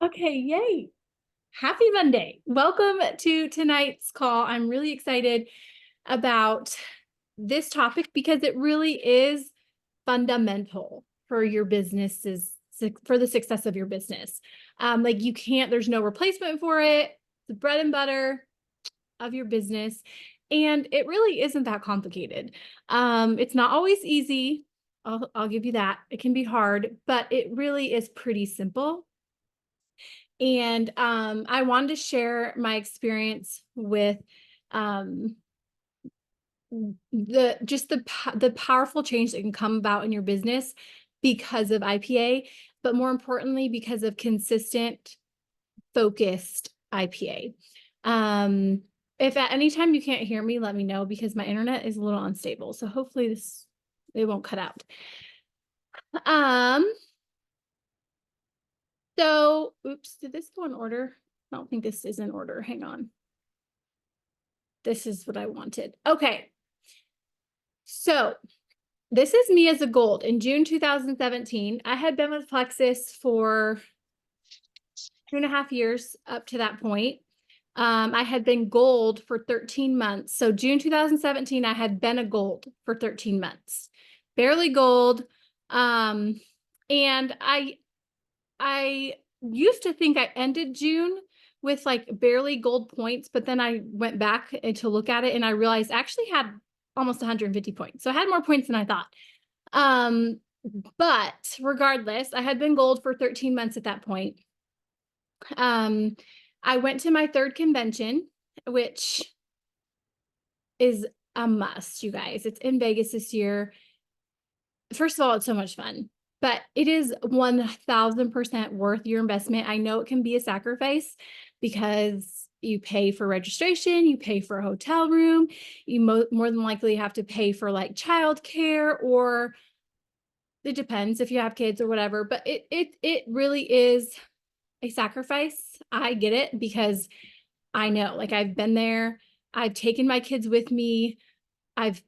Okay, yay. Happy Monday. Welcome to tonight's call. I'm really excited about this topic because it really is fundamental for your business's for the success of your business. Like you can't, there's no replacement for it. The bread and butter of your business. And it really isn't that complicated. It's not always easy. I'll give you that. It can be hard, but it really is pretty simple. And I wanted to share my experience with um, the powerful change that can come about in your business because of IPA, but more importantly, because of consistent, focused IPA. If at any time you can't hear me, let me know because my internet is a little unstable. So hopefully it won't cut out. So, oops, did this go in order? I don't think this is in order. Hang on. This is what I wanted. Okay. So this is me as a gold. In June 2017, I had been with Plexus for 2.5 years up to that point. I had been gold for 13 months. So June 2017, I had been a gold for 13 months, barely gold. And I used to think I ended June with like barely gold points, but then I went back to look at it and I realized I actually had almost 150 points. So I had more points than I thought. But regardless, I had been gold for 13 months at that point. I went to my third convention, which is a must, you guys. It's in Vegas this year. First of all, it's so much fun, but it is 1000% worth your investment. I know it can be a sacrifice because you pay for registration, you pay for a hotel room, you more than likely have to pay for like childcare, or it depends if you have kids or whatever, but it really is a sacrifice. I get it because I know, like I've been there. I've taken my kids with me. I've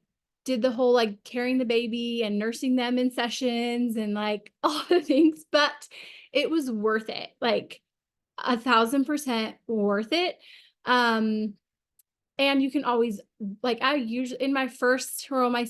did the whole like carrying the baby and nursing them in sessions and like all the things, but it was worth it. Like 1000% worth it. And you can always, like, I usually in my first or my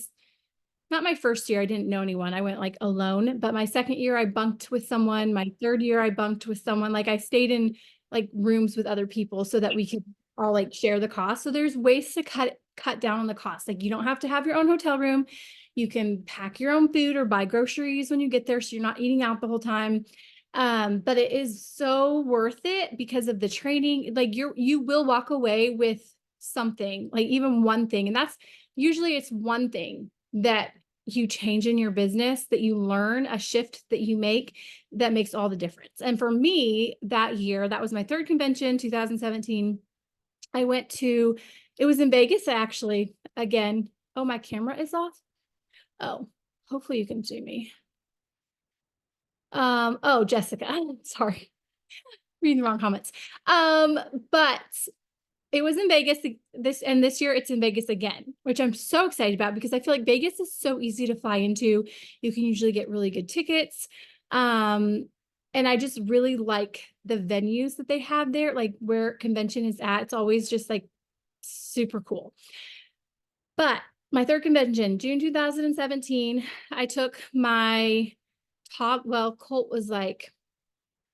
not my first year, I didn't know anyone. I went like alone, but my second year I bunked with someone. My third year I bunked with someone. Like I stayed in like rooms with other people so that we could all like share the cost. So there's ways to cut down on the cost. Like you don't have to have your own hotel room. You can pack your own food or buy groceries when you get there so you're not eating out the whole time. But it is so worth it because of the training. Like you will walk away with something, like even one thing. And that's usually it's one thing that you change in your business, that you learn, a shift that you make that makes all the difference. And for me that year, that was my third convention, 2017. I went to, it was in Vegas actually, again. Oh, my camera is off. Oh, hopefully you can see me. Oh, Jessica, sorry, reading the wrong comments. But it was in Vegas this year it's in Vegas again, which I'm so excited about because I feel like Vegas is so easy to fly into. You can usually get really good tickets. And I just really like the venues that they have there, like where convention is at. It's always just like super cool. But my third convention, June 2017, I took my Colt was like,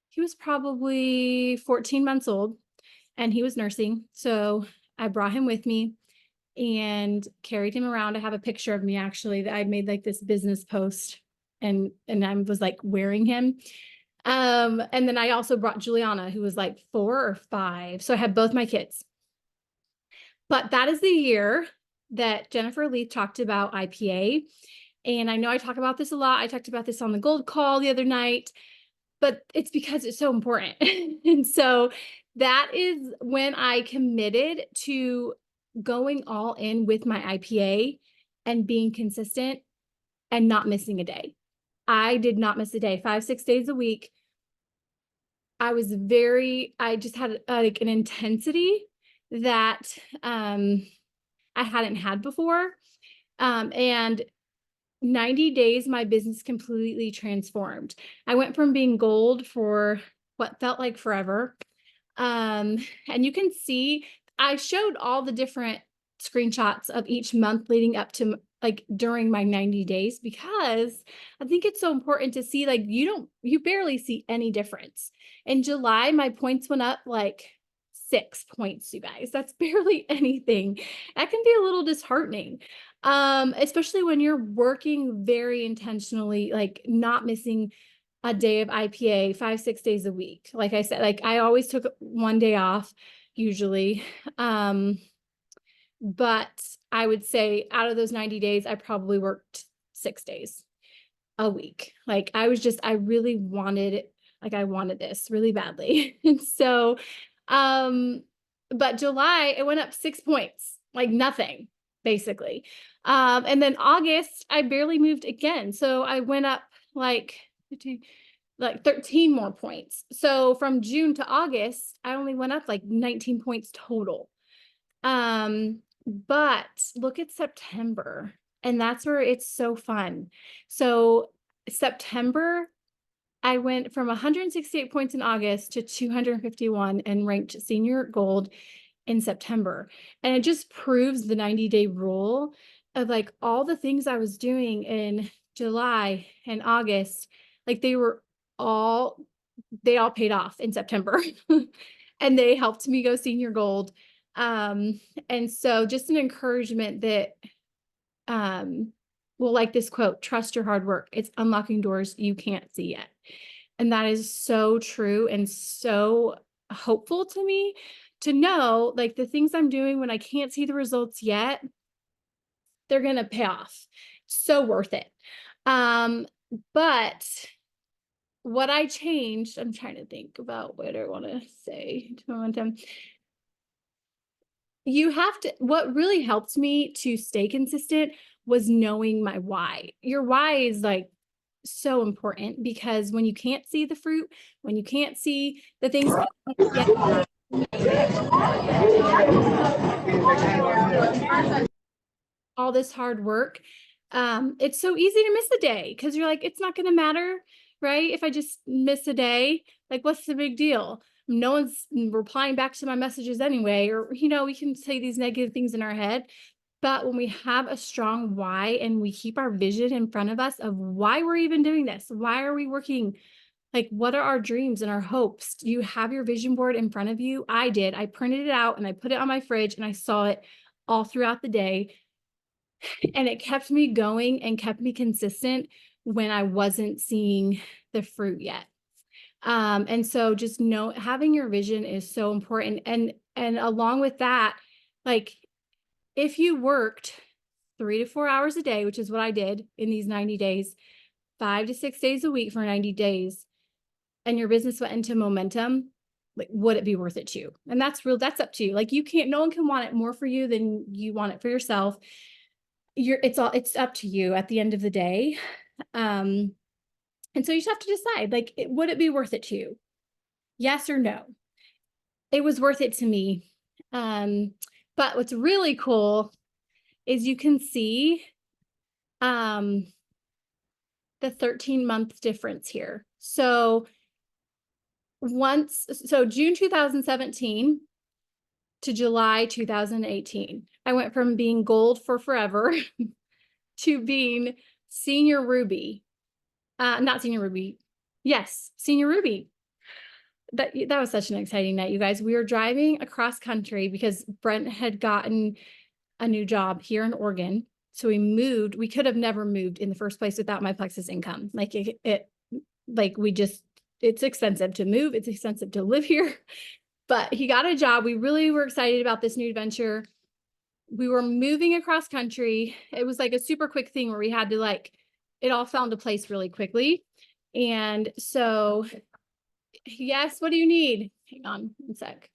he was probably 14 months old and he was nursing. So I brought him with me and carried him around. I have a picture of me actually that I made like this business post and I was like wearing him. And then I also brought Juliana, who was like 4 or 5. So I had both my kids. But that is the year that Jennifer Leith talked about IPA. And I know I talk about this a lot. I talked about this on the Gold Call the other night, but it's because it's so important. And so that is when I committed to going all in with my IPA and being consistent and not missing a day. I did not miss a day, 5-6 days a week. I just had like an intensity that I hadn't had before. And 90 days, my business completely transformed. I went from being gold for what felt like forever. And you can see, I showed all the different screenshots of each month leading up to like during my 90 days, because I think it's so important to see, like, you barely see any difference. In July, my points went up like 6 points, you guys. That's barely anything. That can be a little disheartening. Especially when you're working very intentionally, like not missing a day of IPA 5, 6 days a week. Like I said, like I always took one day off usually. But I would say out of those 90 days, I probably worked 6 days a week. Like I really wanted, like I wanted this really badly. And so, but July, it went up 6 points, like nothing, basically. And then August, I barely moved again. So I went up like 15, like 13 more points. So from June to August, I only went up like 19 points total. But look at September, and that's where it's so fun. So September, I went from 168 points in August to 251 and ranked senior gold in September. And it just proves the 90-day rule of like all the things I was doing in July and August, like they all paid off in September. And they helped me go senior gold. And so just an encouragement that, well, like this quote, trust your hard work. It's unlocking doors you can't see yet. And that is so true and so hopeful to me to know, like, the things I'm doing when I can't see the results yet, they're going to pay off. So worth it. But what I changed, I'm trying to think about what I want to say to momentum. What really helped me to stay consistent was knowing my why. Your why is like so important, because when you can't see the fruit, when you can't see the things, all this hard work, it's so easy to miss a day because you're like, it's not going to matter, right? If I just miss a day, like, what's the big deal? No one's replying back to my messages anyway, or, we can say these negative things in our head. But when we have a strong why and we keep our vision in front of us of why we're even doing this, why are we working? Like, what are our dreams and our hopes? Do you have your vision board in front of you? I did. I printed it out and I put it on my fridge and I saw it all throughout the day. And it kept me going and kept me consistent when I wasn't seeing the fruit yet. And so just having your vision is so important. And along with that, like, if you worked 3 to 4 hours a day, which is what I did in these 90 days, 5 to 6 days a week for 90 days, and your business went into momentum, like, would it be worth it to you? And that's up to you. Like, no one can want it more for you than you want it for yourself. It's up to you at the end of the day. And so you just have to decide, like, would it be worth it to you? Yes or no? It was worth it to me. But what's really cool is you can see the 13-month difference here. So June 2017 to July 2018, I went from being gold for forever to being senior ruby. Not senior ruby. Yes, senior ruby. That was such an exciting night, you guys. We were driving across country because Brent had gotten a new job here in Oregon. So we moved. We could have never moved in the first place without my Plexus income. Like it's expensive to move. It's expensive to live here. But he got a job. We really were excited about this new adventure. We were moving across country. It was like a super quick thing where we had to it all fell into place really quickly. And so, yes, what do you need? Hang on one sec.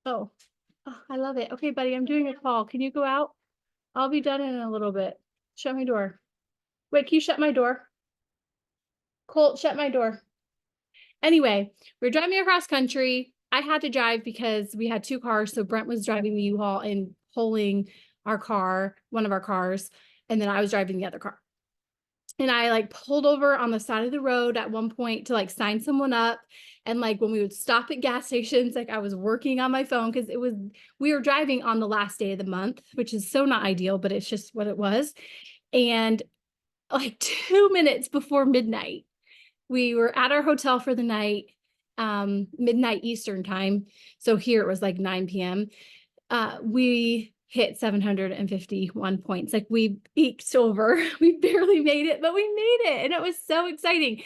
Oh, I love it. Okay, buddy, I'm doing a call. Can you go out? I'll be done in a little bit. Shut my door. Wait, can you shut my door? Colt, shut my door. Anyway, we're driving across country. I had to drive because we had 2 cars. So Brent was driving the U-Haul and pulling one of our cars, and then I was driving the other car. And I like pulled over on the side of the road at one point to like sign someone up. And like when we would stop at gas stations, like I was working on my phone because we were driving on the last day of the month, which is so not ideal, but it's just what it was. And like 2 minutes before midnight, we were at our hotel for the night, midnight Eastern time. So here it was like 9 p.m. We hit 751 points. Like we eked over. We barely made it, but we made it. And it was so exciting.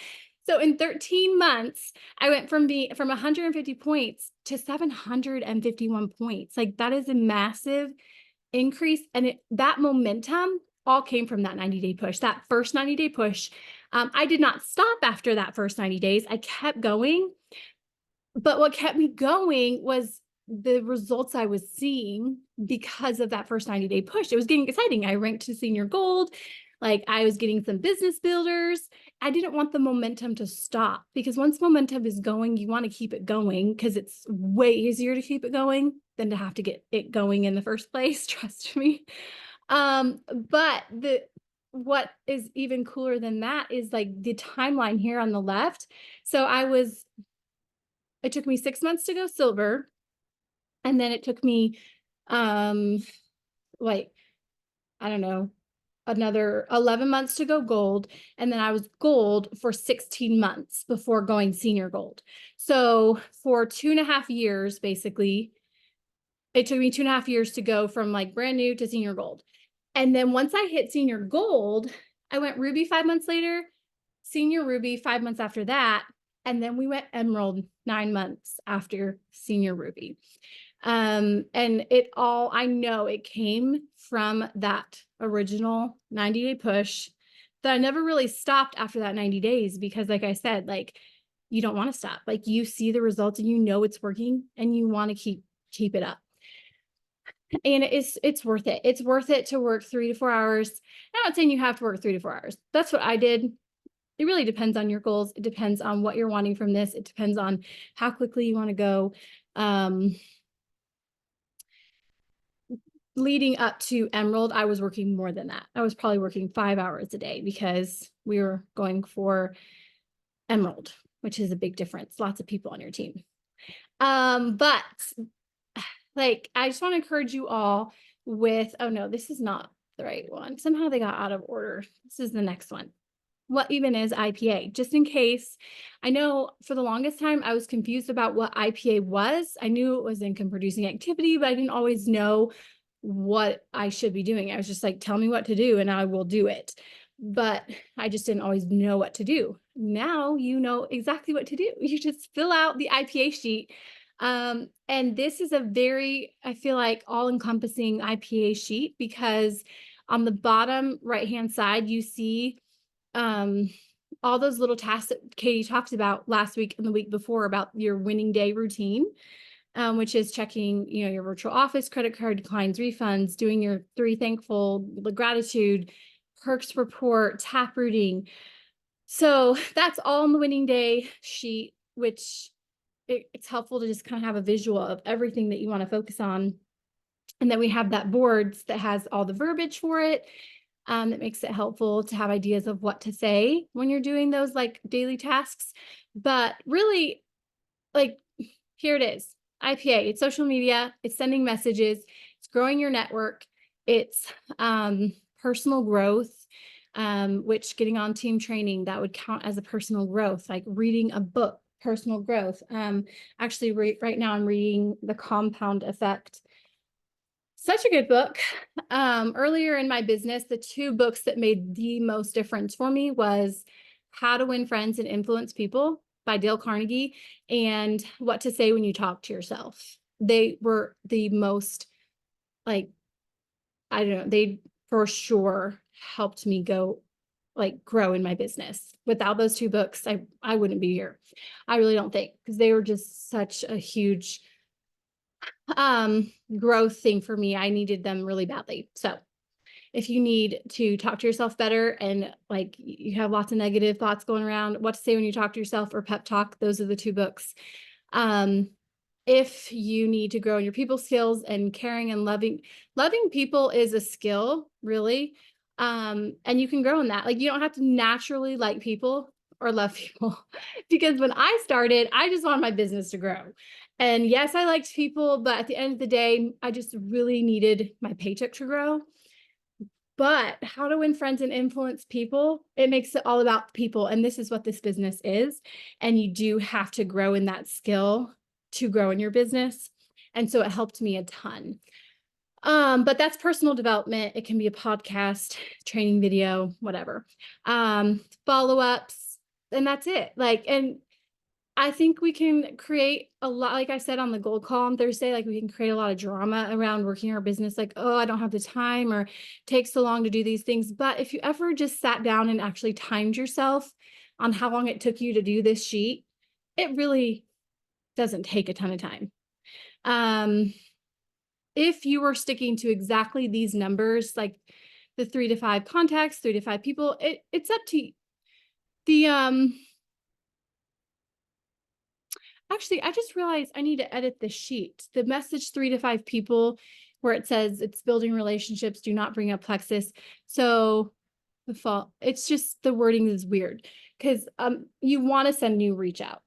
So in 13 months, I went from 150 points to 751 points. Like that is a massive increase. And that momentum all came from that 90-day push, that first 90-day push. I did not stop after that first 90 days. I kept going. But what kept me going was the results I was seeing because of that first 90-day push. It was getting exciting. I ranked to senior gold. Like I was getting some business builders. I didn't want the momentum to stop because once momentum is going, you want to keep it going because it's way easier to keep it going than to have to get it going in the first place. Trust me. But what is even cooler than that is like the timeline here on the left. So it took me 6 months to go silver. And then it took me, like, I don't know, another 11 months to go gold. And then I was gold for 16 months before going senior gold. So for 2.5 years, basically, it took me 2.5 years to go from like brand new to senior gold. And then once I hit senior gold, I went ruby 5 months later, senior ruby 5 months after that. And then we went emerald 9 months after senior ruby. And I know it came from that original 90-day push that I never really stopped after that 90 days because like I said, like you don't want to stop. Like you see the results and you know it's working and you want to keep it up. And it's worth it. It's worth it to work 3 to 4 hours. I'm not saying you have to work 3 to 4 hours. That's what I did. It really depends on your goals. It depends on what you're wanting from this. It depends on how quickly you want to go. Leading up to emerald, I was working more than that. I was probably working 5 hours a day because we were going for emerald, which is a big difference. Lots of people on your team. But like, I just want to encourage you all with, oh no, this is not the right one. Somehow they got out of order. This is the next one. What even is IPA? Just in case, I know for the longest time I was confused about what IPA was. I knew it was income producing activity, but I didn't always know what I should be doing. I was just like, tell me what to do and I will do it. But I just didn't always know what to do. Now you know exactly what to do. You just fill out the IPA sheet. And this is a very, I feel like, all-encompassing IPA sheet because on the bottom right-hand side, you see all those little tasks that Katie talked about last week and the week before about your winning day routine, which is checking, your virtual office, credit card declines, refunds, doing your 3 thankful, gratitude, perks report, tap rooting. So that's all in the winning day sheet, which it's helpful to just kind of have a visual of everything that you want to focus on. And then we have that boards that has all the verbiage for it. That makes it helpful to have ideas of what to say when you're doing those like daily tasks. But really, like, here it is. IPA, it's social media, it's sending messages, it's growing your network, it's personal growth, which getting on team training, that would count as a personal growth, like reading a book, personal growth. Actually, right now I'm reading The Compound Effect. Such a good book. Earlier in my business, the 2 books that made the most difference for me was How to Win Friends and Influence People by Dale Carnegie and What to Say When You Talk to Yourself. They were the most, like, I don't know, they for sure helped me grow in my business. Without those 2 books, I wouldn't be here. I really don't think, because they were just such a huge growth thing for me. I needed them really badly. So if you need to talk to yourself better and like you have lots of negative thoughts going around, What to Say When You Talk to Yourself or Pep Talk, those are the 2 books. If you need to grow in your people skills and caring and loving people is a skill, really. And you can grow in that. Like, you don't have to naturally like people or love people because when I started, I just wanted my business to grow. And yes, I liked people, but at the end of the day, I just really needed my paycheck to grow. But how to win friends and influence people, it makes it all about people. And this is what this business is. And you do have to grow in that skill to grow in your business. And so it helped me a ton. But that's personal development. It can be a podcast, training video, whatever. Follow-ups, and that's it. Like, and I think we can create a lot, like I said on the gold call on Thursday, like we can create a lot of drama around working our business, like, oh, I don't have the time or takes so long to do these things. But if you ever just sat down and actually timed yourself on how long it took you to do this sheet, it really doesn't take a ton of time. If you were sticking to exactly these numbers, like the 3 to 5 contacts, 3 to 5 people, it's up to the, actually, I just realized I need to edit the sheet. The message 3 to 5 people where it says it's building relationships, do not bring up plexus. So the fall, it's just the wording is weird because you want to send new reach outs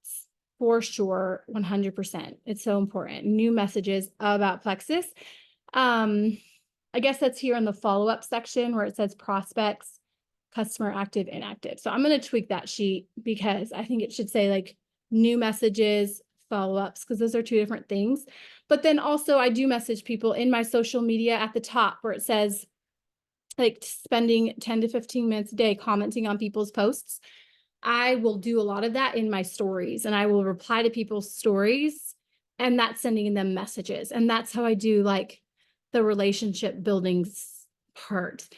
for sure, 100%. It's so important. New messages about plexus. I guess that's here in the follow-up section where it says prospects, customer active, inactive. So I'm going to tweak that sheet because I think it should say like new messages, follow-ups, because those are two different things. But then also I do message people in my social media at the top where it says like spending 10 to 15 minutes a day commenting on people's posts. I will do a lot of that in my stories and I will reply to people's stories and that's sending them messages. And that's how I do like the relationship building part.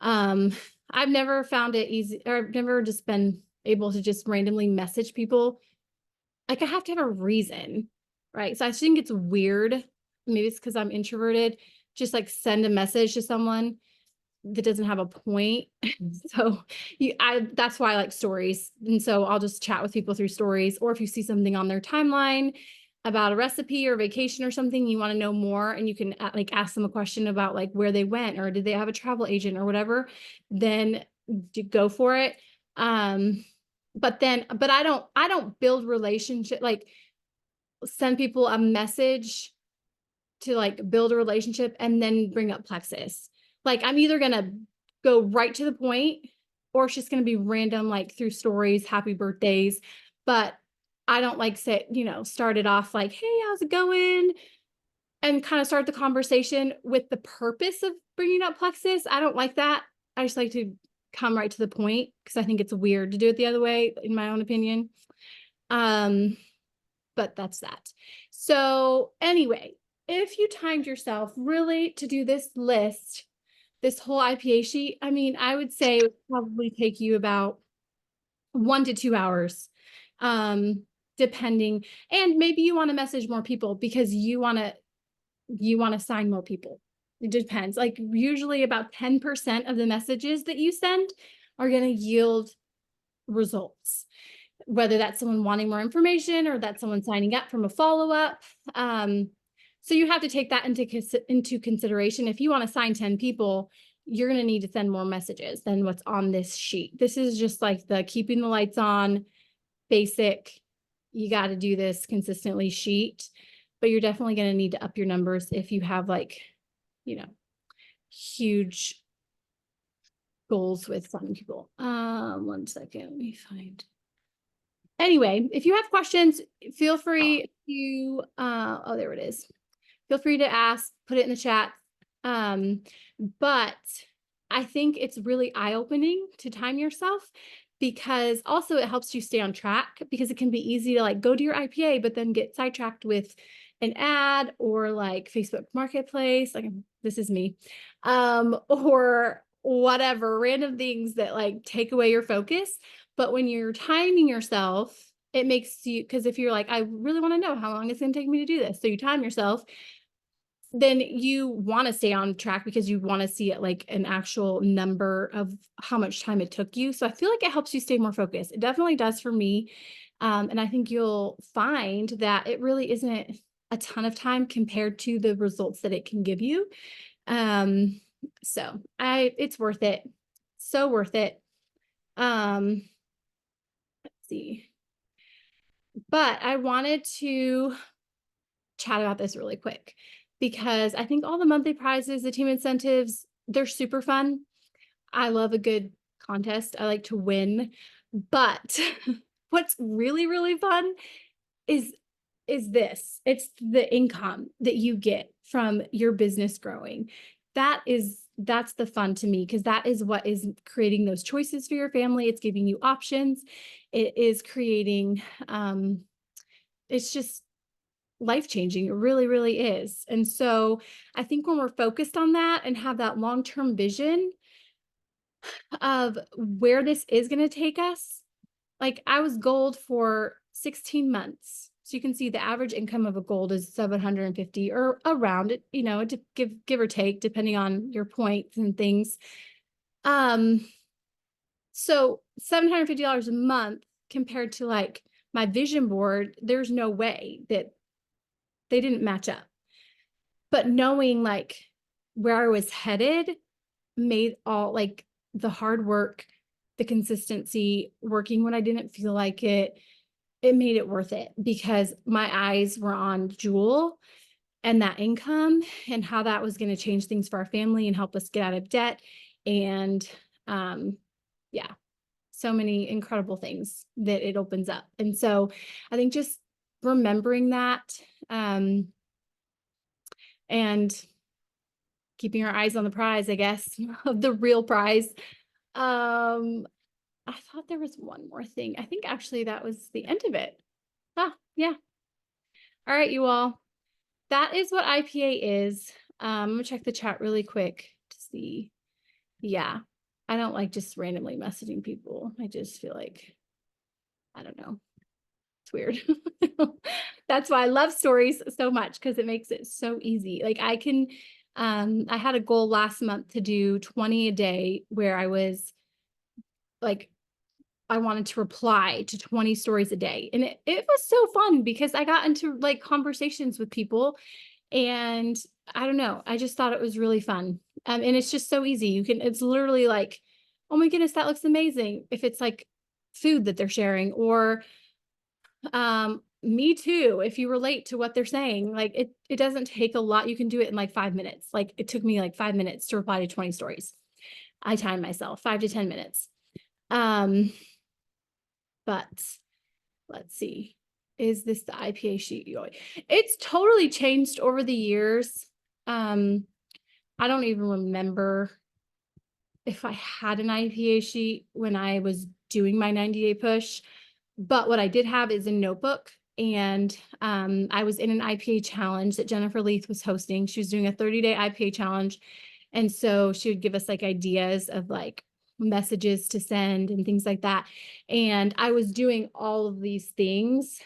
I've never found it easy, or I've never just been able to just randomly message people. Like I have to have a reason, right? So I think it's weird. Maybe it's because I'm introverted. Just like send a message to someone that doesn't have a point. So that's why I like stories. And so I'll just chat with people through stories, or if you see something on their timeline about a recipe or vacation or something, you want to know more and you can like ask them a question about like where they went or did they have a travel agent or whatever, then go for it. But I don't build relationship, like send people a message to like build a relationship and then bring up plexus. Like I'm either going to go right to the point or it's just going to be random, like through stories, happy birthdays. But I don't like say, start it off like, hey, how's it going? And kind of start the conversation with the purpose of bringing up plexus. I don't like that. I just like to come right to the point because I think it's weird to do it the other way, in my own opinion. But that's that. So anyway, if you timed yourself really to do this list, this whole IPA sheet, I mean, I would say it would probably take you about 1 to 2 hours, depending. And maybe you want to message more people because you want to sign more people. It depends. Like usually about 10% of the messages that you send are going to yield results, whether that's someone wanting more information or that's someone signing up from a follow-up. So you have to take that into consideration. If you want to sign 10 people, you're going to need to send more messages than what's on this sheet. This is just like the keeping the lights on, basic, you got to do this consistently sheet, but you're definitely going to need to up your numbers if you have like, huge goals with signing people. 1 second, let me find. Anyway, if you have questions, feel free to, oh, there it is. Feel free to ask, put it in the chat. But I think it's really eye-opening to time yourself because also it helps you stay on track because it can be easy to like go to your IPA, but then get sidetracked with an ad or like Facebook Marketplace, like this is me, or whatever, random things that like take away your focus. But when you're timing yourself, it makes you, because if you're like, I really want to know how long it's going to take me to do this. So you time yourself, then you want to stay on track because you want to see it like an actual number of how much time it took you. So I feel like it helps you stay more focused. It definitely does for me. And I think you'll find that it really isn't a ton of time compared to the results that it can give you. So it's worth it. So worth it. Let's see. But I wanted to chat about this really quick because I think all the monthly prizes, the team incentives, they're super fun. I love a good contest. I like to win. But what's really, really fun is this. It's the income that you get from your business growing. That's the fun to me because that is what is creating those choices for your family. It's giving you options. It is creating it's just life-changing. It really, really is. And so I think when we're focused on that and have that long-term vision of where this is going to take us, like I was gold for 16 months. So you can see the average income of a gold is 750 or around it, to give or take, depending on your points and things. So $750 a month compared to like my vision board, there's no way that they didn't match up. But knowing like where I was headed made all like the hard work, the consistency, working when I didn't feel like it made it worth it because my eyes were on Jewel and that income and how that was going to change things for our family and help us get out of debt. And yeah, so many incredible things that it opens up. And so I think just remembering that and keeping our eyes on the prize, I guess, of the real prize. I thought there was one more thing. I think actually that was the end of it. Yeah. All right, you all. That is what IPA is. I'm gonna check the chat really quick to see. Yeah. I don't like just randomly messaging people. I just feel like, I don't know. It's weird. That's why I love stories so much because it makes it so easy. Like I had a goal last month to do 20 a day where I was like, I wanted to reply to 20 stories a day. And it was so fun because I got into like conversations with people and I don't know, I just thought it was really fun. And it's just so easy. It's literally like, oh my goodness, that looks amazing. If it's like food that they're sharing or me too, if you relate to what they're saying, like it doesn't take a lot. You can do it in like 5 minutes. Like it took me like 5 minutes to reply to 20 stories. I timed myself 5 to 10 minutes. But let's see. Is this the IPA sheet? It's totally changed over the years. I don't even remember if I had an IPA sheet when I was doing my 90-day push. But what I did have is a notebook. And I was in an IPA challenge that Jennifer Leith was hosting. She was doing a 30-day IPA challenge. And so she would give us like ideas of like messages to send and things like that. And I was doing all of these things.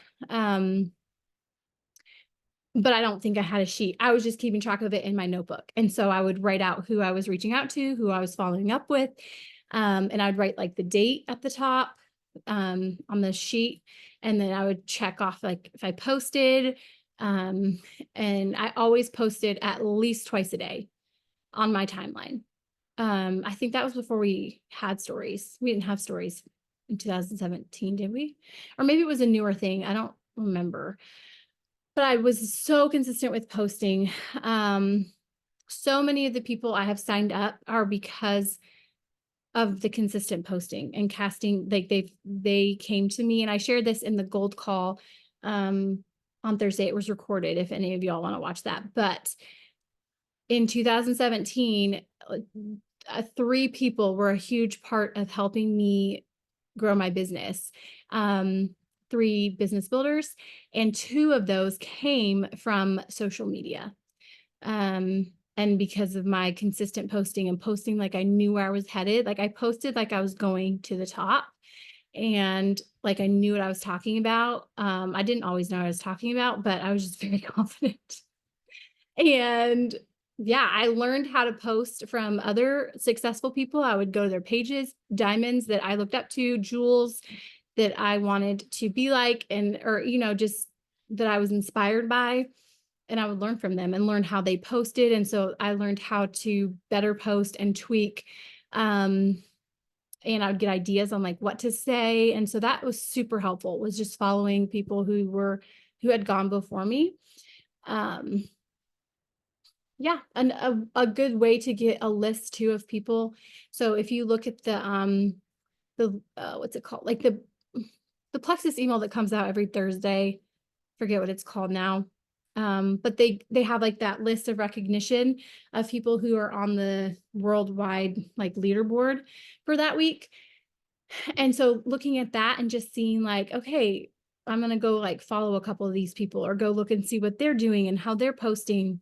But I don't think I had a sheet. I was just keeping track of it in my notebook. And so I would write out who I was reaching out to, who I was following up with. And I'd write like the date at the top on the sheet. And then I would check off like if I posted. And I always posted at least twice a day on my timeline. I think that was before we had stories. We didn't have stories in 2017, did we? Or maybe it was a newer thing. I don't remember. But I was so consistent with posting. So many of the people I have signed up are because of the consistent posting and casting. Like they came to me, and I shared this in the gold call on Thursday. It was recorded if any of y'all want to watch that. But in 2017, 3 people were a huge part of helping me grow my business. 3 business builders, and 2 of those came from social media. And because of my consistent posting and posting like I knew where I was headed, like I posted like I was going to the top and like I knew what I was talking about. I didn't always know what I was talking about, but I was just very confident. And yeah, I learned how to post from other successful people. I would go to their pages, diamonds that I looked up to, jewels that I wanted to be like, and, or, just that I was inspired by. and I would learn from them and learn how they posted. And so I learned how to better post and tweak. And I would get ideas on like what to say. And so that was super helpful, was just following people who had gone before me. Yeah, and a good way to get a list too of people. So if you look at the what's it called? Like the Plexus email that comes out every Thursday, forget what it's called now. But they have like that list of recognition of people who are on the worldwide like leaderboard for that week. And so looking at that and just seeing like, okay, I'm going to go like follow a couple of these people or go look and see what they're doing and how they're posting.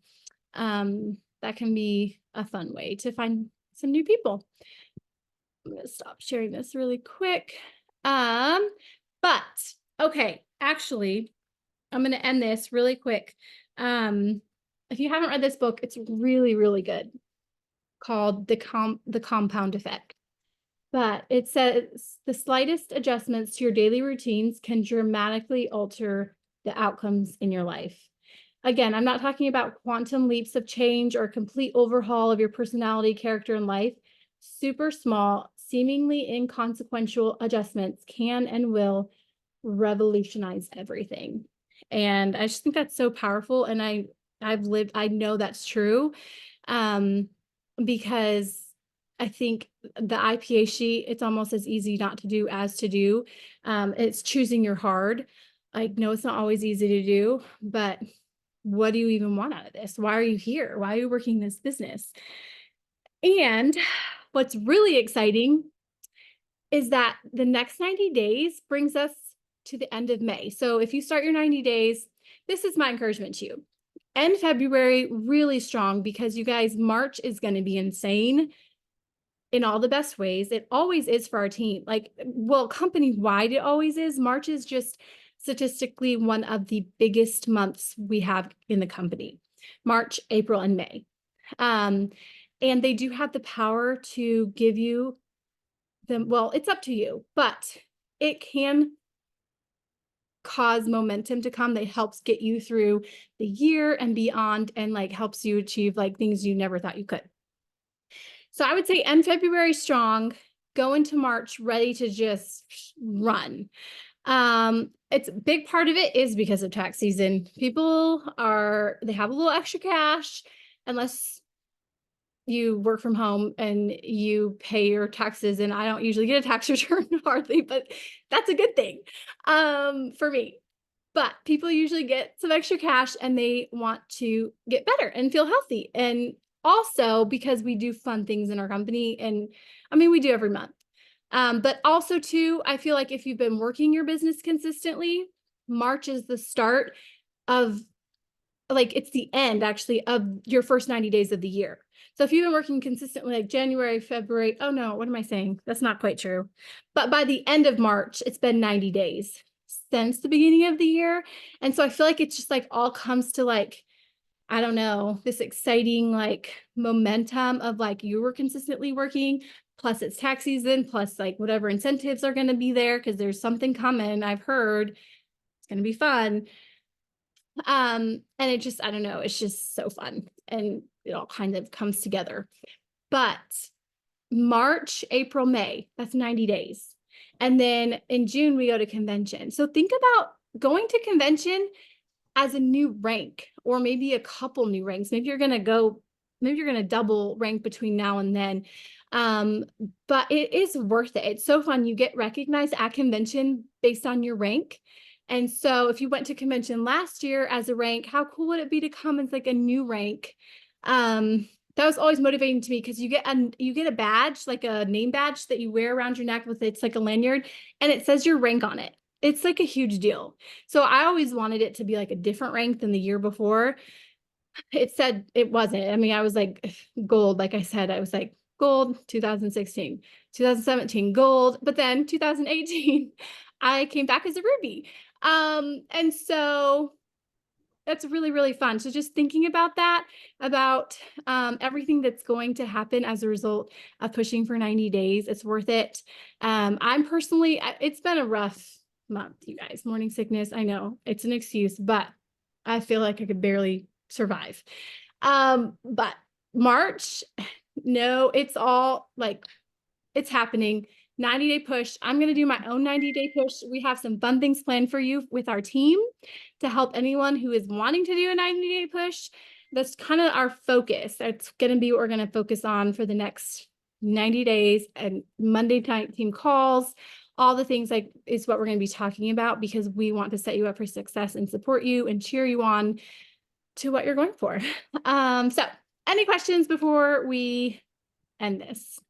That can be a fun way to find some new people. I'm going to stop sharing this really quick. But okay, actually, I'm going to end this really quick. If you haven't read this book, it's really, really good, called The Compound Effect. But it says the slightest adjustments to your daily routines can dramatically alter the outcomes in your life. Again, I'm not talking about quantum leaps of change or a complete overhaul of your personality, character, and life. Super small, seemingly inconsequential adjustments can and will revolutionize everything. And I just think that's so powerful. And I know that's true. Because I think the IPA sheet, it's almost as easy not to do as to do. It's choosing your hard. I know it's not always easy to do, but what do you even want out of this? Why are you here? Why are you working this business? And what's really exciting is that the next 90 days brings us to the end of May. So if you start your 90 days, this is my encouragement to you. End February really strong, because you guys, March is going to be insane in all the best ways. It always is for our team. Like, well, company-wide, it always is. March is just statistically one of the biggest months we have in the company. March, April, and May. And they do have the power to give you them. Well, it's up to you, but it can cause momentum to come that helps get you through the year and beyond, and like helps you achieve like things you never thought you could. So I would say end February strong, go into March ready to just run. It's a big part of it is because of tax season. They have a little extra cash, unless you work from home and you pay your taxes. And I don't usually get a tax return hardly, but that's a good thing for me. But people usually get some extra cash and they want to get better and feel healthy. And also because we do fun things in our company. And I mean, we do every month. But also too, I feel like if you've been working your business consistently, March is the start of, like, it's the end actually of your first 90 days of the year. So if you've been working consistently like January, February, oh no, what am I saying? That's not quite true. But by the end of March, it's been 90 days since the beginning of the year. And so I feel like it's just like all comes to like, I don't know, this exciting like momentum of like you were consistently working, plus it's tax season, plus like whatever incentives are going to be there because there's something coming. I've heard it's going to be fun. And it just, I don't know, it's just so fun and it all kind of comes together. But March, April, May, that's 90 days. And then in June, we go to convention. So think about going to convention as a new rank, or maybe a couple new ranks. Maybe you're going to double rank between now and then. But it is worth it. It's so fun. You get recognized at convention based on your rank. And so if you went to convention last year as a rank, how cool would it be to come as like a new rank? That was always motivating to me, because you get a badge, like a name badge that you wear around your neck it's like a lanyard, and it says your rank on it. It's like a huge deal. So I always wanted it to be like a different rank than the year before. It said it wasn't. I mean, I was like gold. Like I said, I was like gold 2016, 2017 gold, but then 2018 I came back as a ruby. And so that's really, really fun. So just thinking about that, about everything that's going to happen as a result of pushing for 90 days, it's worth it. I'm personally, it's been a rough month, you guys. Morning sickness, I know it's an excuse, but I feel like I could barely survive. But March, no, it's all like, it's happening. 90-day push. I'm going to do my own 90-day push. We have some fun things planned for you with our team to help anyone who is wanting to do a 90-day push. That's kind of our focus. That's going to be what we're going to focus on for the next 90 days, and Monday night team calls, all the things like is what we're going to be talking about, because we want to set you up for success and support you and cheer you on to what you're going for. So any questions before we end this?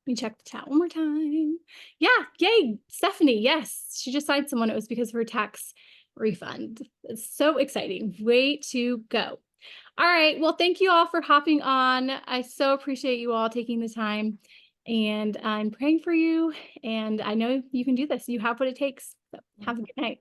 Let me check the chat one more time. Yeah, yay, Stephanie. Yes, she just signed someone. It was because of her tax refund. It's so exciting. Way to go. All right. Well, thank you all for hopping on. I so appreciate you all taking the time, and I'm praying for you. And I know you can do this. You have what it takes. So have a good night.